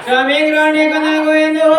స్వామి గ్రాణి కథ గోవిందో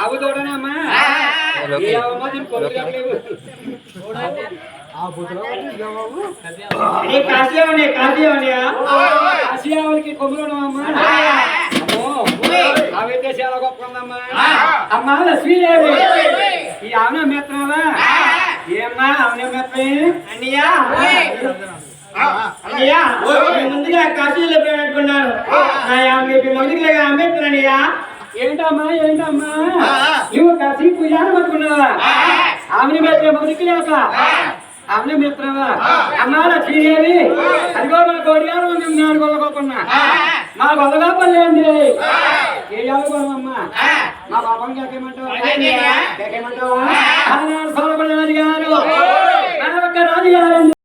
ఆవు తోడనే అమ్మా కాశీకి కొమ్ములు అమ్మా అవైతే చాలా గొప్ప ఉందమ్మా అమ్మా శ్రీదేవి ఈ ఆవున మెత్తనావా ఏమ్మా ఆవున మెత్త అన్నయ్యా అన్నయ్యా ముందుగా కాశీలో పెట్టుకున్నాను మొదటిగా అంబేద్కర్ ఏంటమ్మా ఏంటమ్మా నువ్వు కాశీ పూజాన్ని పట్టుకున్నావా ఆమెని మెత్త మొదటిలేక ఆమె మెత్తనావా అన్నారా శ్రీదేవి అదిగో మా కోడిగారు మేము కొనుక్కున్నా మా గొల్లగా పర్లేండి ఏ అమ్మా మా పాపం కేకేమంటావా రాజుగారు రాజుగారు